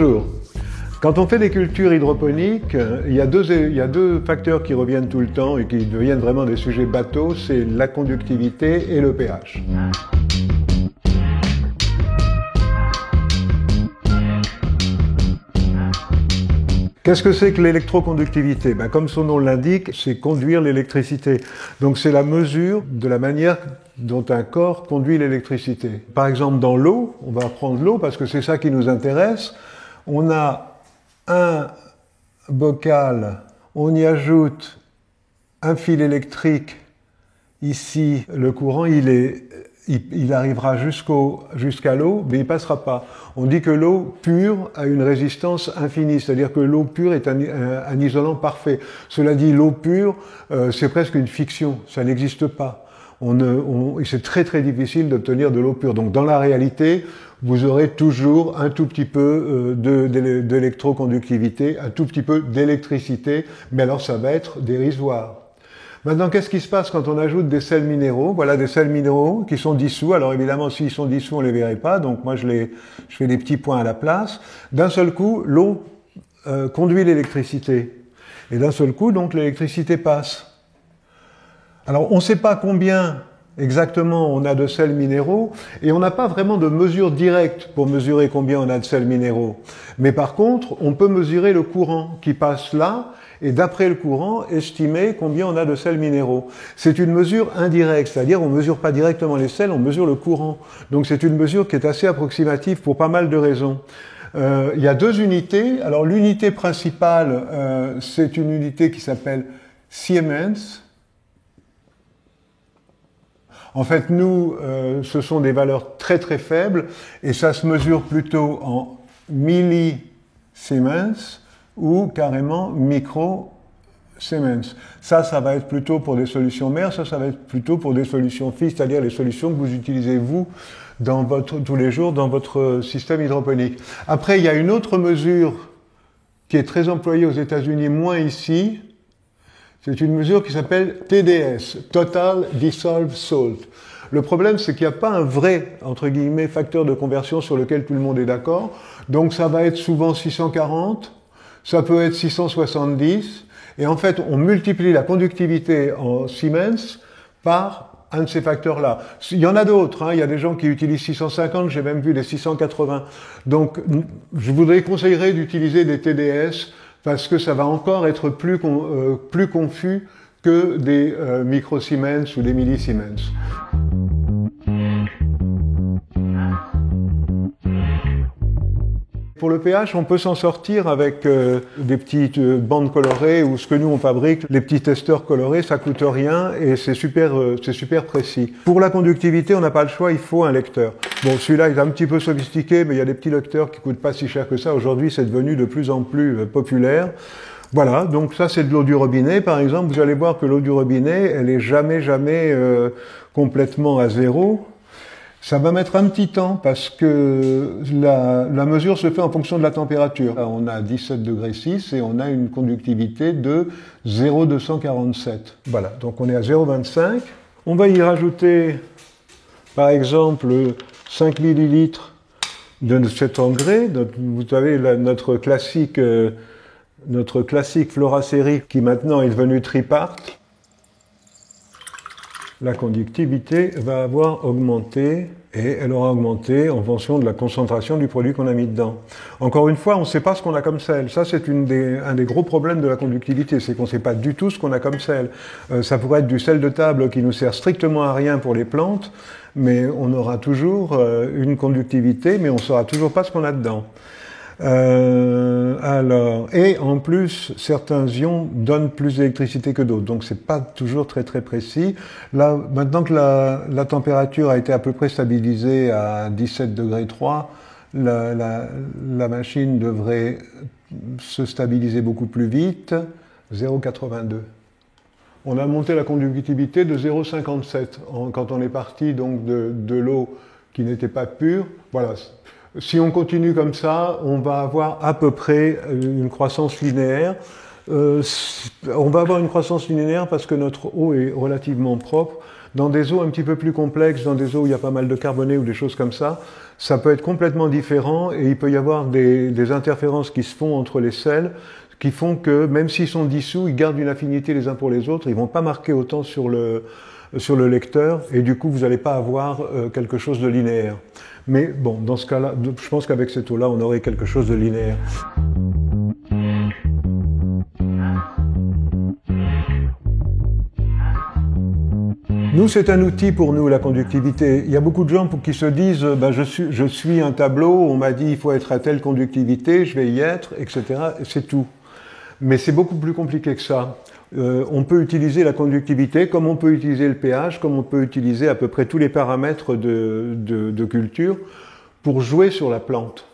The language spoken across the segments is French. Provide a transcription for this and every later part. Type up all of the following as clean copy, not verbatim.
Bonjour. Quand on fait des cultures hydroponiques, il y a deux facteurs qui reviennent tout le temps et qui deviennent vraiment des sujets bateaux, c'est la conductivité et le pH. Qu'est-ce que c'est que l'électroconductivité? Comme son nom l'indique, c'est conduire l'électricité. Donc c'est la mesure de la manière dont un corps conduit l'électricité. Par exemple dans l'eau, on va prendre l'eau parce que c'est ça qui nous intéresse. On a un bocal, on y ajoute un fil électrique. Ici, le courant, il arrivera jusqu'à l'eau, mais il passera pas. On dit que l'eau pure a une résistance infinie, c'est-à-dire que l'eau pure est un isolant parfait. Cela dit, l'eau pure, c'est presque une fiction, ça n'existe pas. C'est très très difficile d'obtenir de l'eau pure. Donc dans la réalité, vous aurez toujours un tout petit peu d'électroconductivité, un tout petit peu d'électricité, mais alors ça va être dérisoire. Maintenant, qu'est-ce qui se passe quand on ajoute des sels minéraux? Voilà des sels minéraux qui sont dissous. Alors évidemment, s'ils sont dissous, on les verrait pas. Donc moi, je fais des petits points à la place. D'un seul coup, l'eau conduit l'électricité. Et d'un seul coup, donc, l'électricité passe. Alors, on ne sait pas combien exactement on a de sels minéraux et on n'a pas vraiment de mesure directe pour mesurer combien on a de sels minéraux. Mais par contre, on peut mesurer le courant qui passe là et d'après le courant, estimer combien on a de sels minéraux. C'est une mesure indirecte, c'est-à-dire on ne mesure pas directement les sels, on mesure le courant. Donc c'est une mesure qui est assez approximative pour pas mal de raisons. Il y a deux unités. Alors l'unité principale, c'est une unité qui s'appelle Siemens. En fait, nous, ce sont des valeurs très très faibles et ça se mesure plutôt en millisiemens ou carrément micro-Siemens. Ça va être plutôt pour des solutions mères, ça va être plutôt pour des solutions filles, c'est-à-dire les solutions que vous utilisez vous tous les jours dans votre système hydroponique. Après, il y a une autre mesure qui est très employée aux États-Unis, moins ici. C'est une mesure qui s'appelle TDS, Total Dissolved Salt. Le problème, c'est qu'il n'y a pas un vrai, entre guillemets, facteur de conversion sur lequel tout le monde est d'accord. Donc ça va être souvent 640, ça peut être 670, et en fait, on multiplie la conductivité en Siemens par un de ces facteurs-là. Il y en a d'autres, hein. Il y a des gens qui utilisent 650, j'ai même vu des 680. Donc, je vous conseillerais d'utiliser des TDS, parce que ça va encore être plus confus que des micro-Siemens ou des milli-Siemens. Pour le pH, on peut s'en sortir avec des petites bandes colorées ou ce que nous on fabrique, les petits testeurs colorés, ça coûte rien et c'est super précis. Pour la conductivité, on n'a pas le choix, il faut un lecteur. Bon, celui-là est un petit peu sophistiqué, mais il y a des petits lecteurs qui coûtent pas si cher que ça. Aujourd'hui, c'est devenu de plus en plus populaire. Voilà, donc ça c'est de l'eau du robinet, par exemple. Vous allez voir que l'eau du robinet, elle est jamais complètement à zéro. Ça va mettre un petit temps parce que la mesure se fait en fonction de la température. Là, on a 17,6 degrés et on a une conductivité de 0,247. Voilà, donc on est à 0,25. On va y rajouter, par exemple, 5 millilitres de cet engrais. Vous savez, notre classique Floraceri qui maintenant est devenu Tripart. La conductivité va avoir augmenté et elle aura augmenté en fonction de la concentration du produit qu'on a mis dedans. Encore une fois, on ne sait pas ce qu'on a comme sel. Ça, c'est un des gros problèmes de la conductivité, c'est qu'on ne sait pas du tout ce qu'on a comme sel. Ça pourrait être du sel de table qui nous sert strictement à rien pour les plantes, mais on aura toujours une conductivité, mais on ne saura toujours pas ce qu'on a dedans. Et en plus, certains ions donnent plus d'électricité que d'autres, donc c'est pas toujours très très précis. Là, maintenant que la température a été à peu près stabilisée à 17,3 degrés, la machine devrait se stabiliser beaucoup plus vite, 0,82. On a monté la conductivité de 0,57 quand on est parti donc de l'eau qui n'était pas pure. Voilà. Si on continue comme ça, on va avoir à peu près une croissance linéaire. on va avoir une croissance linéaire parce que notre eau est relativement propre. Dans des eaux un petit peu plus complexes, dans des eaux où il y a pas mal de carbonés ou des choses comme ça peut être complètement différent et il peut y avoir des interférences qui se font entre les sels qui font que même s'ils sont dissous, ils gardent une affinité les uns pour les autres, ils vont pas marquer autant sur le lecteur et du coup vous n'allez pas avoir quelque chose de linéaire. Mais bon, dans ce cas-là, je pense qu'avec cette eau-là, on aurait quelque chose de linéaire. Nous, c'est un outil pour nous, la conductivité. Il y a beaucoup de gens qui se disent je suis un tableau, on m'a dit il faut être à telle conductivité, je vais y être, etc. Et c'est tout. Mais c'est beaucoup plus compliqué que ça. On peut utiliser la conductivité comme on peut utiliser le pH, comme on peut utiliser à peu près tous les paramètres de culture pour jouer sur la plante.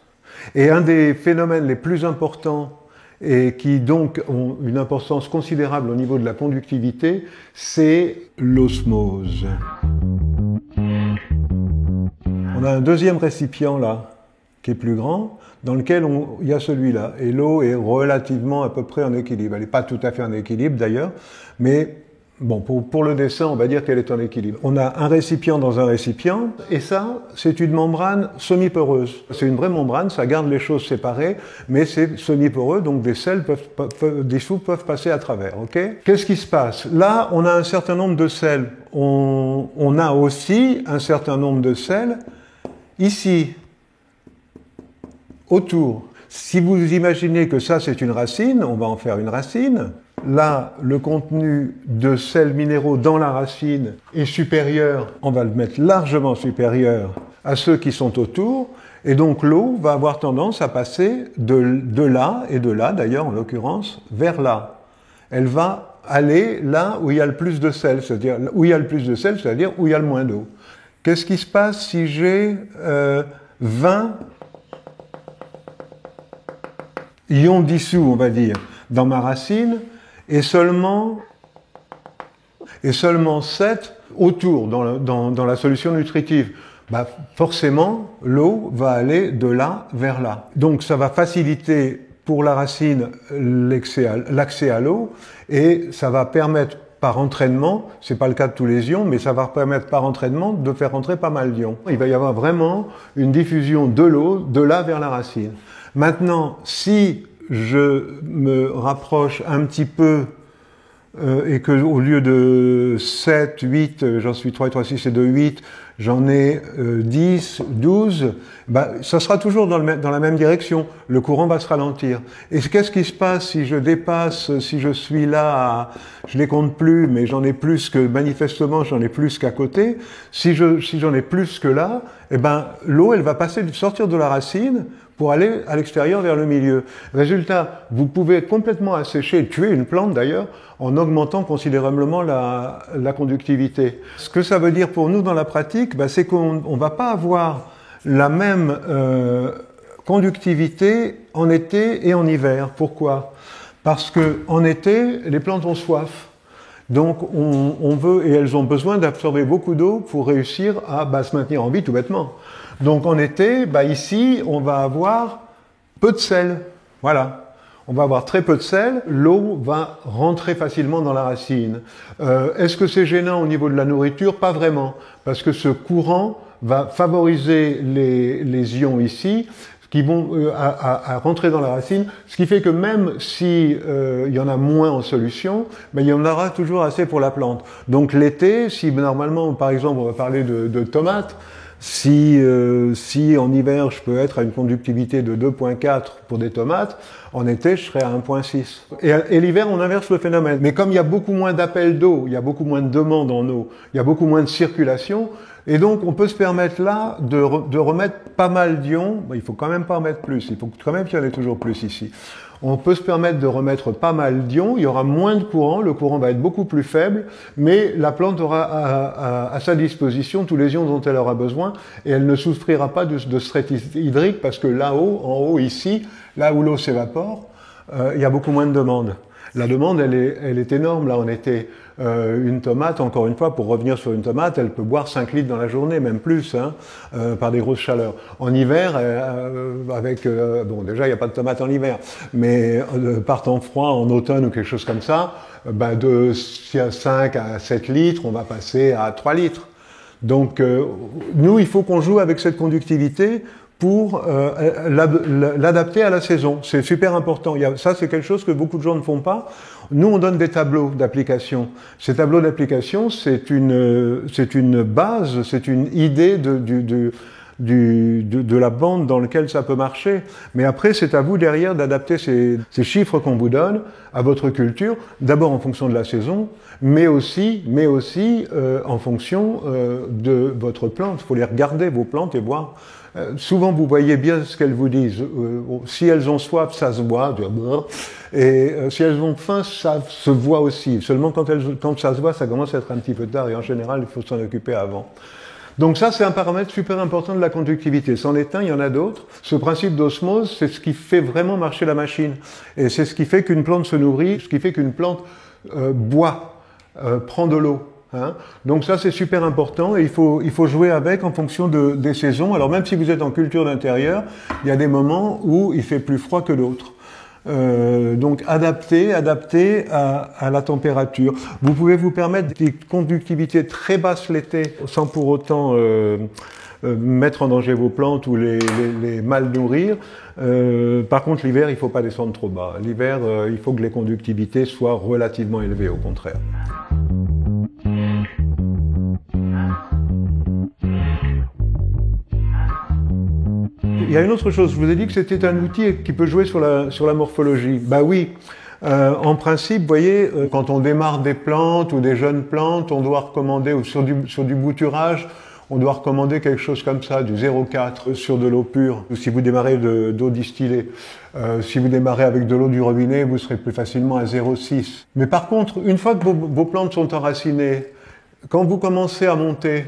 Et un des phénomènes les plus importants et qui donc ont une importance considérable au niveau de la conductivité, c'est l'osmose. On a un deuxième récipient là, qui est plus grand, dans lequel il y a celui-là. Et l'eau est relativement à peu près en équilibre. Elle n'est pas tout à fait en équilibre d'ailleurs, mais bon, pour le dessin, on va dire qu'elle est en équilibre. On a un récipient dans un récipient, et ça, c'est une membrane semi-poreuse. C'est une vraie membrane, ça garde les choses séparées, mais c'est semi-poreux, donc des sels des sous peuvent passer à travers, ok? Qu'est-ce qui se passe? Là, on a un certain nombre de sels. On a aussi un certain nombre de sels ici, autour. Si vous imaginez que ça, c'est une racine, on va en faire une racine. Là, le contenu de sels minéraux dans la racine est supérieur, on va le mettre largement supérieur à ceux qui sont autour, et donc l'eau va avoir tendance à passer de là, et de là d'ailleurs en l'occurrence, vers là. Elle va aller là où il y a le plus de sel, c'est-à-dire où il y a le plus de sel, c'est-à-dire où il y a le moins d'eau. Qu'est-ce qui se passe si j'ai 20 ions dissous, on va dire, dans ma racine, et seulement 7 autour, dans la solution nutritive? Forcément, l'eau va aller de là vers là. Donc ça va faciliter pour la racine l'accès à l'eau, et ça va permettre par entraînement, c'est pas le cas de tous les ions, mais ça va permettre par entraînement de faire rentrer pas mal d'ions. Il va y avoir vraiment une diffusion de l'eau de là vers la racine. Maintenant, si je me rapproche un petit peu et que au lieu de 7, 8, j'en suis 3 et 3, 6 et 2, 8, j'en ai 10, 12, ça sera toujours dans la même direction. Le courant va se ralentir. Et qu'est-ce qui se passe si je dépasse, si je suis là, je les compte plus, mais j'en ai plus que, manifestement, j'en ai plus qu'à côté. Si j'en ai plus que là, l'eau, elle va sortir de la racine pour aller à l'extérieur vers le milieu. Résultat, vous pouvez complètement assécher, tuer une plante d'ailleurs, en augmentant considérablement la conductivité. Ce que ça veut dire pour nous dans la pratique, c'est qu'on ne va pas avoir la même conductivité en été et en hiver. Pourquoi? Parce que en été, les plantes ont soif. Donc on veut, et elles ont besoin d'absorber beaucoup d'eau pour réussir à se maintenir en vie tout bêtement. Donc en été, ici, on va avoir peu de sel. Voilà. On va avoir très peu de sel. L'eau va rentrer facilement dans la racine. Est-ce que c'est gênant au niveau de la nourriture? Pas vraiment. Parce que ce courant va favoriser les ions ici, qui vont à rentrer dans la racine, ce qui fait que même si il y en a moins en solution, il y en aura toujours assez pour la plante. Donc l'été, si normalement, par exemple, on va parler de tomates, si en hiver je peux être à une conductivité de 2,4 pour des tomates, en été je serai à 1,6. Et l'hiver on inverse le phénomène. Mais comme il y a beaucoup moins d'appels d'eau, il y a beaucoup moins de demandes en eau, il y a beaucoup moins de circulation, et donc on peut se permettre là de remettre pas mal d'ions. Il faut quand même pas en mettre plus, il faut quand même qu'il y en ait toujours plus ici. On peut se permettre de remettre pas mal d'ions, il y aura moins de courant, le courant va être beaucoup plus faible, mais la plante aura à sa disposition tous les ions dont elle aura besoin, et elle ne souffrira pas de stress hydrique, parce que là-haut, en haut ici, là où l'eau s'évapore, il y a beaucoup moins de demandes. La demande, elle est énorme. Là, on était une tomate, encore une fois, pour revenir sur une tomate, elle peut boire 5 litres dans la journée, même plus, hein, par des grosses chaleurs. En hiver, bon, déjà, il n'y a pas de tomate en hiver, mais par temps froid, en automne ou quelque chose comme ça, de 5 à 7 litres, on va passer à 3 litres. Donc, nous, il faut qu'on joue avec cette conductivité pour l'adapter à la saison. C'est super important. Ça, c'est quelque chose que beaucoup de gens ne font pas. Nous, on donne des tableaux d'application. Ces tableaux d'application, c'est une base, c'est une idée de la bande dans laquelle ça peut marcher. Mais après, c'est à vous derrière d'adapter ces chiffres qu'on vous donne à votre culture, d'abord en fonction de la saison, mais aussi en fonction de votre plante. Il faut les regarder, vos plantes, et voir. Souvent, vous voyez bien ce qu'elles vous disent. Si elles ont soif, ça se voit. Et si elles ont faim, ça se voit aussi. Seulement, quand ça se voit, ça commence à être un petit peu tard. Et en général, il faut s'en occuper avant. Donc ça, c'est un paramètre super important de la conductivité. C'en est un, il y en a d'autres. Ce principe d'osmose, c'est ce qui fait vraiment marcher la machine. Et c'est ce qui fait qu'une plante se nourrit, ce qui fait qu'une plante boit, prend de l'eau. Hein. Donc ça, c'est super important et il faut jouer avec en fonction des saisons. Alors même si vous êtes en culture d'intérieur, il y a des moments où il fait plus froid que d'autres. Donc adapter à la température. Vous pouvez vous permettre des conductivités très basses l'été sans pour autant mettre en danger vos plantes ou les mal nourrir. Par contre, l'hiver, il ne faut pas descendre trop bas. L'hiver, il faut que les conductivités soient relativement élevées, au contraire. Il y a une autre chose, je vous ai dit que c'était un outil qui peut jouer sur la morphologie. Bah oui, en principe, vous voyez, quand on démarre des plantes ou des jeunes plantes, on doit recommander, ou sur du bouturage, on doit recommander quelque chose comme ça, du 0,4 sur de l'eau pure, ou si vous démarrez d'eau distillée. Si vous démarrez avec de l'eau du robinet, vous serez plus facilement à 0,6. Mais par contre, une fois que vos plantes sont enracinées, quand vous commencez à monter,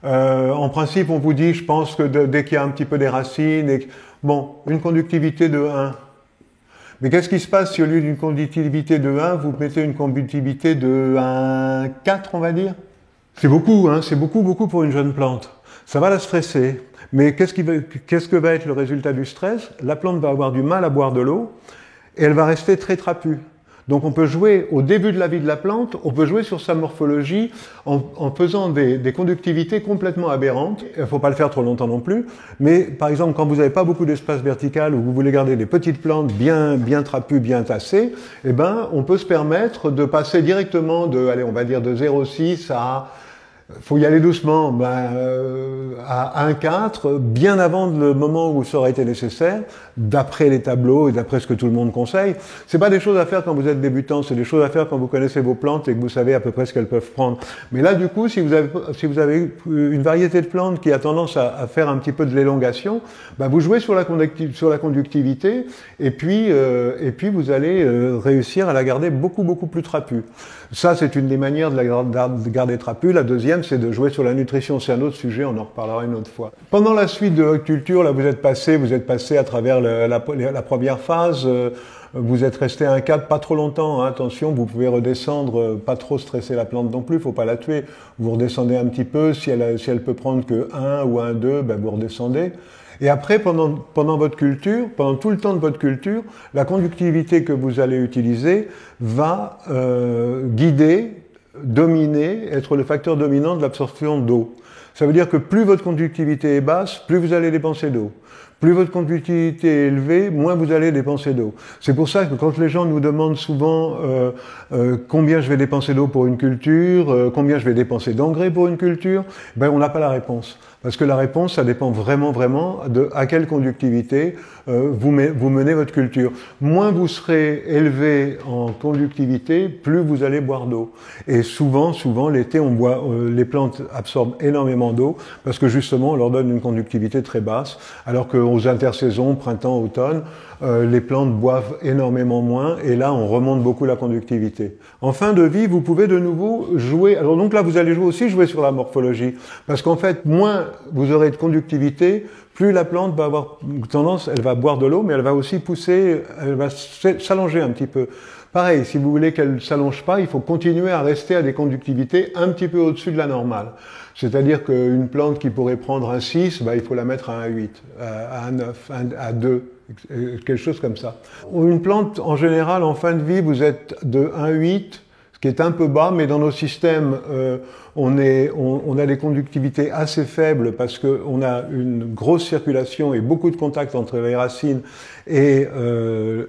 en principe, on vous dit, je pense que dès qu'il y a un petit peu des racines, bon, une conductivité de 1. Mais qu'est-ce qui se passe si au lieu d'une conductivité de 1, vous mettez une conductivité de 1,4, on va dire? C'est beaucoup, hein, c'est beaucoup pour une jeune plante. Ça va la stresser. Mais qu'est-ce que va être le résultat du stress? La plante va avoir du mal à boire de l'eau et elle va rester très trapue. Donc on peut jouer, au début de la vie de la plante, on peut jouer sur sa morphologie en faisant des conductivités complètement aberrantes. Il ne faut pas le faire trop longtemps non plus, mais par exemple quand vous n'avez pas beaucoup d'espace vertical ou vous voulez garder des petites plantes bien trapues, bien tassées, eh ben on peut se permettre de passer directement on va dire de 0,6 à... faut y aller doucement, à 1,4, bien avant le moment où ça aurait été nécessaire, d'après les tableaux et d'après ce que tout le monde conseille. C'est pas des choses à faire quand vous êtes débutant, c'est des choses à faire quand vous connaissez vos plantes et que vous savez à peu près ce qu'elles peuvent prendre. Mais là, du coup, si vous avez une variété de plantes qui a tendance à faire un petit peu de l'élongation, vous jouez sur la conductivité et puis vous allez réussir à la garder beaucoup plus trapue. Ça, c'est une des manières de la garder trapue. La deuxième, c'est de jouer sur la nutrition. C'est un autre sujet, on en reparlera une autre fois. Pendant la suite de votre culture, là, vous êtes passé à travers la première phase. Vous êtes resté à 1,4 pas trop longtemps. Hein, attention, vous pouvez redescendre, pas trop stresser la plante non plus. Faut pas la tuer. Vous redescendez un petit peu. Si elle peut prendre que 1 ou 1,2, vous redescendez. Et après, pendant votre culture, pendant tout le temps de votre culture, la conductivité que vous allez utiliser va guider, dominer, être le facteur dominant de l'absorption d'eau. Ça veut dire que plus votre conductivité est basse, plus vous allez dépenser d'eau. Plus votre conductivité est élevée, moins vous allez dépenser d'eau. C'est pour ça que quand les gens nous demandent souvent combien je vais dépenser d'eau pour une culture, combien je vais dépenser d'engrais pour une culture, on n'a pas la réponse. Parce que la réponse, ça dépend vraiment de à quelle conductivité vous menez votre culture. Moins vous serez élevé en conductivité, plus vous allez boire d'eau. Et souvent, l'été, les plantes absorbent énormément d'eau parce que justement, on leur donne une conductivité très basse, alors qu'aux intersaisons, printemps, automne, les plantes boivent énormément moins et là, on remonte beaucoup la conductivité. En fin de vie, vous pouvez de nouveau jouer. Alors donc là, vous allez jouer sur la morphologie parce qu'en fait, moins vous aurez de conductivité, plus la plante va avoir tendance, elle va boire de l'eau, mais elle va aussi pousser, elle va s'allonger un petit peu. Pareil, si vous voulez qu'elle ne s'allonge pas, il faut continuer à rester à des conductivités un petit peu au-dessus de la normale. C'est-à-dire qu'une plante qui pourrait prendre un 6, il faut la mettre à un 8, à un 9, à 2, quelque chose comme ça. Une plante, en général, en fin de vie, vous êtes de 1,8, ce qui est un peu bas, mais dans nos systèmes, on a des conductivités assez faibles parce qu'on a une grosse circulation et beaucoup de contacts entre les racines et le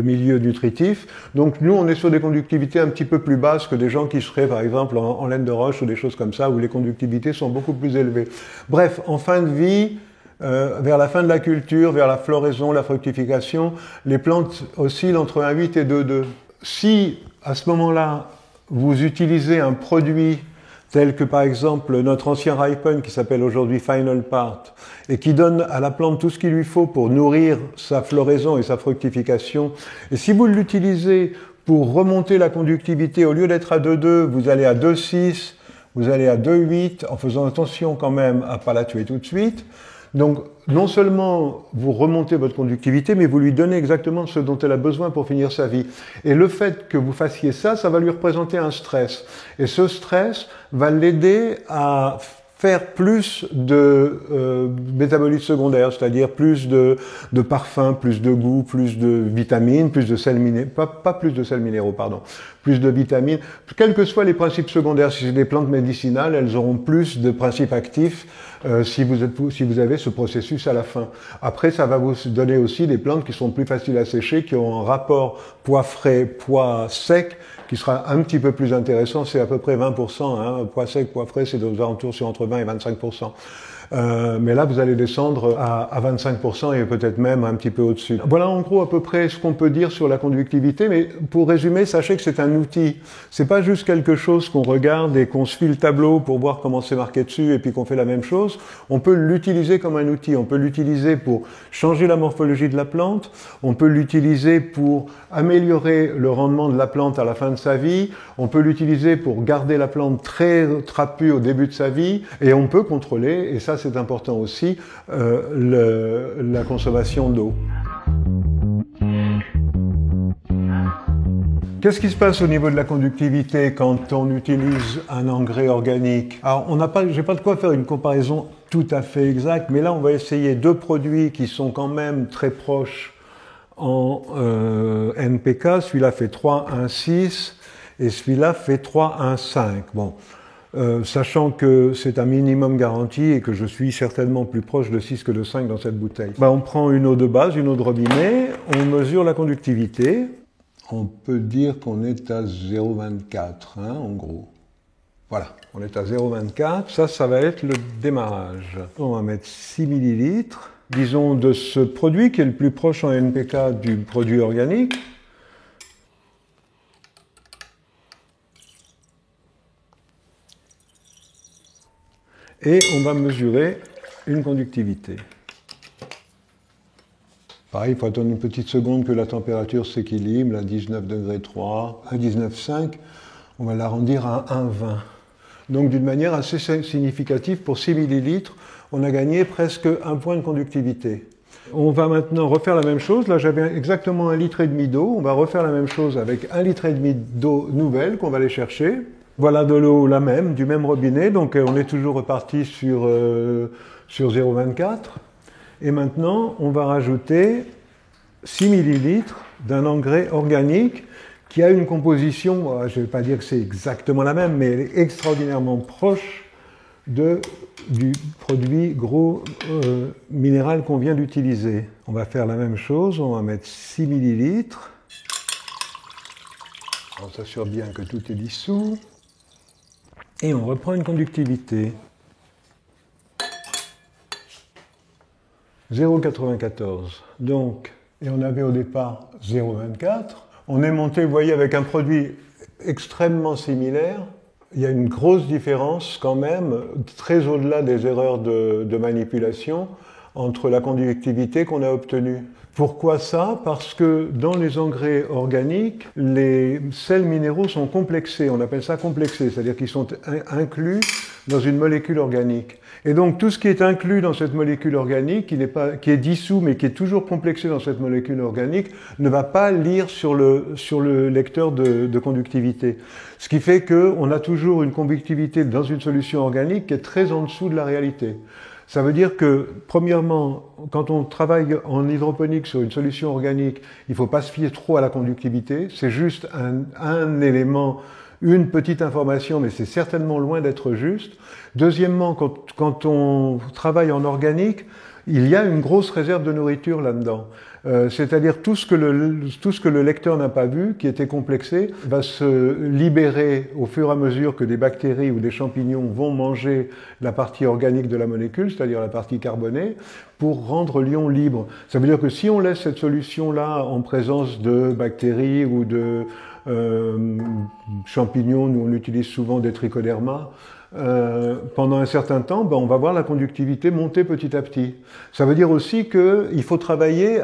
milieu nutritif. Donc nous, on est sur des conductivités un petit peu plus basses que des gens qui seraient, par exemple, en laine de roche ou des choses comme ça, où les conductivités sont beaucoup plus élevées. Bref, en fin de vie, vers la fin de la culture, vers la floraison, la fructification, les plantes oscillent entre 1,8 et 2,2. Si, à ce moment-là, vous utilisez un produit tel que, par exemple, notre ancien Ripen, qui s'appelle aujourd'hui Final Part, et qui donne à la plante tout ce qu'il lui faut pour nourrir sa floraison et sa fructification, et si vous l'utilisez pour remonter la conductivité, au lieu d'être à 2,2, vous allez à 2,6, vous allez à 2,8, en faisant attention quand même à ne pas la tuer tout de suite. Donc, non seulement vous remontez votre conductivité, mais vous lui donnez exactement ce dont elle a besoin pour finir sa vie. Et le fait que vous fassiez ça, ça va lui représenter un stress. Et ce stress va l'aider à faire plus de métabolites secondaires, c'est-à-dire plus de parfums, plus de goût, plus de vitamines, plus de sels minéraux, pas plus de sels minéraux, pardon, plus de vitamines. Quels que soient les principes secondaires, si c'est des plantes médicinales, elles auront plus de principes actifs si vous avez ce processus à la fin. Après, ça va vous donner aussi des plantes qui sont plus faciles à sécher, qui ont un rapport poids frais, poids sec, qui sera un petit peu plus intéressant, c'est à peu près 20%, hein, poids sec, poids frais, c'est aux alentours, c'est entre 20 et 25%. Mais là, vous allez descendre à 25% et peut-être même un petit peu au-dessus. Voilà en gros à peu près ce qu'on peut dire sur la conductivité, mais pour résumer, sachez que c'est un outil. C'est pas juste quelque chose qu'on regarde et qu'on suit le tableau pour voir comment c'est marqué dessus et puis qu'on fait la même chose. On peut l'utiliser comme un outil. On peut l'utiliser pour changer la morphologie de la plante. On peut l'utiliser pour améliorer le rendement de la plante à la fin de sa vie. On peut l'utiliser pour garder la plante très trapue au début de sa vie. Et on peut contrôler, et ça c'est important aussi, la consommation d'eau. Qu'est-ce qui se passe au niveau de la conductivité quand on utilise un engrais organique? Alors, j'ai pas de quoi faire une comparaison tout à fait exacte, mais là, on va essayer deux produits qui sont quand même très proches en NPK. Celui-là fait 3,1,6 et celui-là fait 3,1,5. Bon. Sachant que c'est un minimum garanti et que je suis certainement plus proche de 6 que de 5 dans cette bouteille. On prend une eau de base, une eau de robinet, on mesure la conductivité. On peut dire qu'on est à 0,24, hein, en gros. Voilà, on est à 0,24. Ça va être le démarrage. On va mettre 6 millilitres, disons, de ce produit qui est le plus proche en NPK du produit organique. Et on va mesurer une conductivité. Pareil, il faut attendre une petite seconde que la température s'équilibre, à 19,3 degrés, à 19,5, on va l'arrondir à 1,20. Donc d'une manière assez significative, pour 6 millilitres, on a gagné presque 1 point de conductivité. On va maintenant refaire la même chose. Là, j'avais exactement 1,5 litre d'eau. On va refaire la même chose avec 1,5 litre d'eau nouvelle qu'on va aller chercher. Voilà de l'eau la même, du même robinet, donc on est toujours reparti sur 0,24. Et maintenant, on va rajouter 6 millilitres d'un engrais organique qui a une composition, je ne vais pas dire que c'est exactement la même, mais elle est extraordinairement proche du produit gros minéral qu'on vient d'utiliser. On va faire la même chose, on va mettre 6 millilitres. On s'assure bien que tout est dissous. Et on reprend une conductivité. 0,94. Donc, et on avait au départ 0,24. On est monté, vous voyez, avec un produit extrêmement similaire. Il y a une grosse différence quand même, très au-delà des erreurs de manipulation, entre la conductivité qu'on a obtenue. Pourquoi ça? Parce que dans les engrais organiques, les sels minéraux sont complexés. On appelle ça complexés, c'est-à-dire qu'ils sont inclus dans une molécule organique. Et donc tout ce qui est inclus dans cette molécule organique, qui est dissous mais qui est toujours complexé dans cette molécule organique, ne va pas lire sur le lecteur de conductivité. Ce qui fait qu'on a toujours une conductivité dans une solution organique qui est très en dessous de la réalité. Ça veut dire que, premièrement, quand on travaille en hydroponique sur une solution organique, il ne faut pas se fier trop à la conductivité. C'est juste un élément, une petite information, mais c'est certainement loin d'être juste. Deuxièmement, quand on travaille en organique, il y a une grosse réserve de nourriture là-dedans. C'est-à-dire tout ce que le lecteur n'a pas vu, qui était complexé, va se libérer au fur et à mesure que des bactéries ou des champignons vont manger la partie organique de la molécule, c'est-à-dire la partie carbonée, pour rendre l'ion libre. Ça veut dire que si on laisse cette solution-là en présence de bactéries ou de champignons, nous on utilise souvent des trichoderma, pendant un certain temps, on va voir la conductivité monter petit à petit. Ça veut dire aussi qu'il faut travailler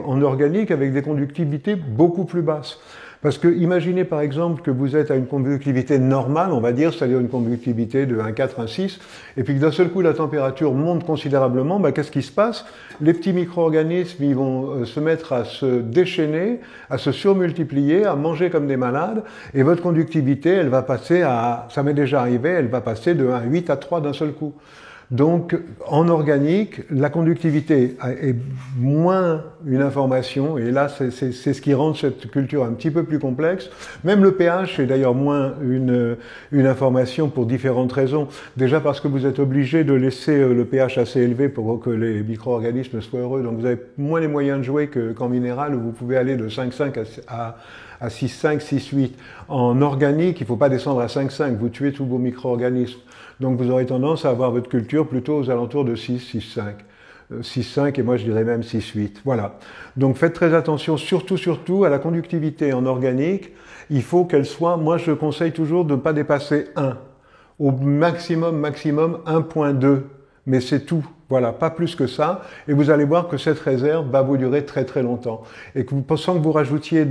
en organique avec des conductivités beaucoup plus basses. Parce que imaginez par exemple que vous êtes à une conductivité normale, on va dire, c'est-à-dire une conductivité de 1,4, 1,6, et puis que d'un seul coup la température monte considérablement, qu'est-ce qui se passe? Les petits micro-organismes, ils vont se mettre à se déchaîner, à se surmultiplier, à manger comme des malades, et votre conductivité, elle va passer ça m'est déjà arrivé, elle va passer de 1,8 à 3 d'un seul coup. Donc, en organique, la conductivité est moins une information, et là, c'est ce qui rend cette culture un petit peu plus complexe. Même le pH est d'ailleurs moins une information pour différentes raisons. Déjà parce que vous êtes obligé de laisser le pH assez élevé pour que les micro-organismes soient heureux. Donc, vous avez moins les moyens de jouer qu'en minéral, où vous pouvez aller de 5,5 à 6,5, 6,8. En organique, il ne faut pas descendre à 5,5, vous tuez tous vos micro-organismes. Donc vous aurez tendance à avoir votre culture plutôt aux alentours de 6, 6,5. 6,5 et moi je dirais même 6,8. Voilà. Donc faites très attention, surtout à la conductivité en organique. Il faut qu'elle soit, moi je conseille toujours de ne pas dépasser 1. Au maximum 1,2. Mais c'est tout. Voilà, pas plus que ça. Et vous allez voir que cette réserve va vous durer très très longtemps. Et que sans que vous rajoutiez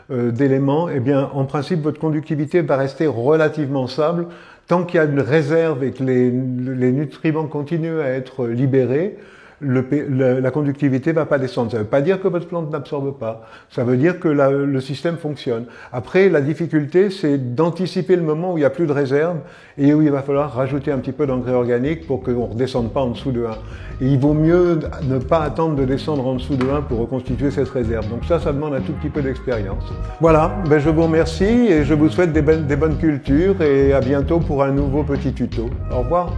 d'éléments, eh bien, en principe, votre conductivité va rester relativement stable. Tant qu'il y a une réserve et que les nutriments continuent à être libérés, la conductivité va pas descendre. Ça veut pas dire que votre plante n'absorbe pas. Ça veut dire que le système fonctionne. Après, la difficulté, c'est d'anticiper le moment où il n'y a plus de réserve et où il va falloir rajouter un petit peu d'engrais organique pour qu'on ne redescende pas en dessous de 1. Et il vaut mieux ne pas attendre de descendre en dessous de 1 pour reconstituer cette réserve. Donc ça demande un tout petit peu d'expérience. Voilà, je vous remercie et je vous souhaite des bonnes cultures et à bientôt pour un nouveau petit tuto. Au revoir.